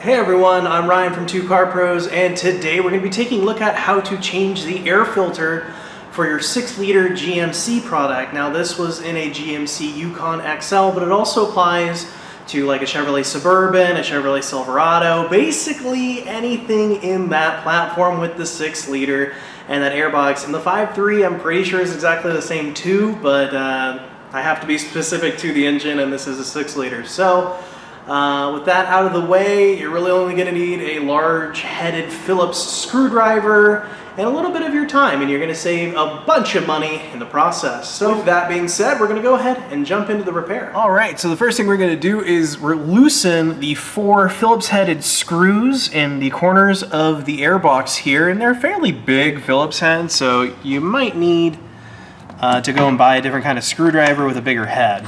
Hey everyone, I'm Ryan from 2 Car Pros, and today we're going to be taking a look at how to change the air filter for your 6-liter GMC product. Now this was in a GMC Yukon XL, but it also applies to like a Chevrolet Suburban, a Chevrolet Silverado, basically anything in that platform with the 6-liter and that airbox. And the 5.3 I'm pretty sure is exactly the same too, but I have to be specific to the engine, and this is a 6-liter. So with that out of the way, you're really only going to need a large-headed Phillips screwdriver and a little bit of your time, and you're going to save a bunch of money in the process. So with that being said, we're going to go ahead and jump into the repair. All right, so the first thing we're going to do is loosen the 4 Phillips-headed screws in the corners of the airbox here, and they're fairly big Phillips heads, so you might need to go and buy a different kind of screwdriver with a bigger head.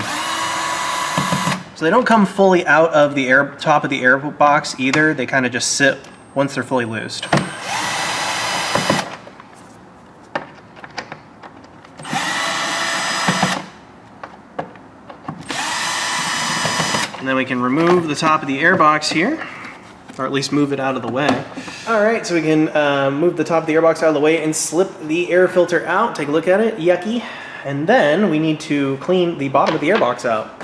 So they don't come fully out of the top of the airbox either. They kind of just sit once they're fully loosed. And then we can remove the top of the airbox here, or at least move it out of the way. All right, so we can move the top of the airbox out of the way and slip the air filter out. Take a look at it, yucky. And then we need to clean the bottom of the airbox out.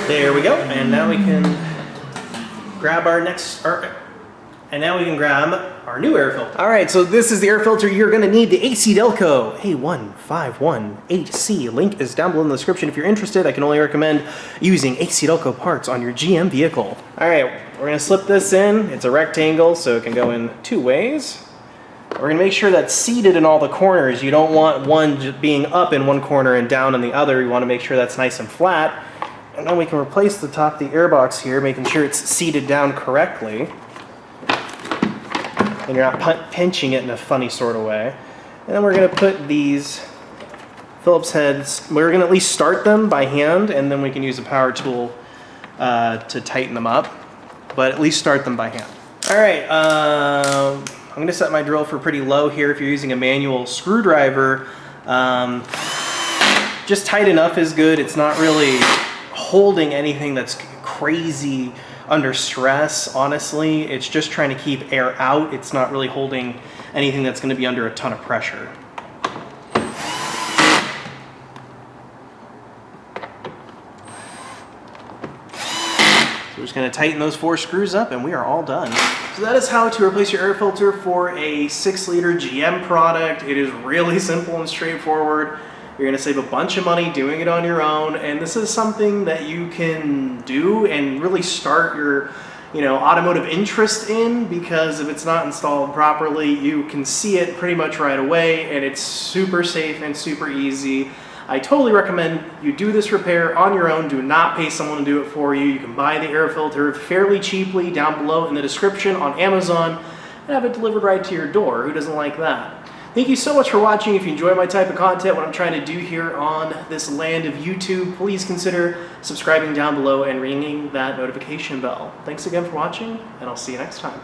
There we go, and now we can grab our new air filter. All right, so this is the air filter. You're gonna need the AC Delco A151HC. Link is down below in the description if you're interested. I can only recommend using AC Delco parts on your GM vehicle. All right, we're gonna slip this in. It's a rectangle, so it can go in 2 ways. We're gonna make sure that's seated in all the corners. You don't want one just being up in one corner and down in the other. You wanna make sure that's nice and flat. And then we can replace the top of the airbox here, making sure it's seated down correctly. And you're not pinching it in a funny sort of way. And then we're going to put these Phillips heads, we're going to at least start them by hand, and then we can use a power tool to tighten them up. But at least start them by hand. Alright, I'm going to set my drill for pretty low here. If you're using a manual screwdriver, just tight enough is good. It's not really holding anything that's crazy under stress, honestly. It's just trying to keep air out. It's not really holding anything that's going to be under a ton of pressure. So we're just going to tighten those 4 screws up and we are all done. So that is how to replace your air filter for a 6-liter GM product. It is really simple and straightforward. You're going to save a bunch of money doing it on your own, and this is something that you can do and really start your automotive interest in, because if it's not installed properly, you can see it pretty much right away, and it's super safe and super easy. I totally recommend you do this repair on your own. Do not pay someone to do it for you. You can buy the air filter fairly cheaply down below in the description on Amazon and have it delivered right to your door. Who doesn't like that? Thank you so much for watching. If you enjoy my type of content, what I'm trying to do here on this land of YouTube, please consider subscribing down below and ringing that notification bell. Thanks again for watching, and I'll see you next time.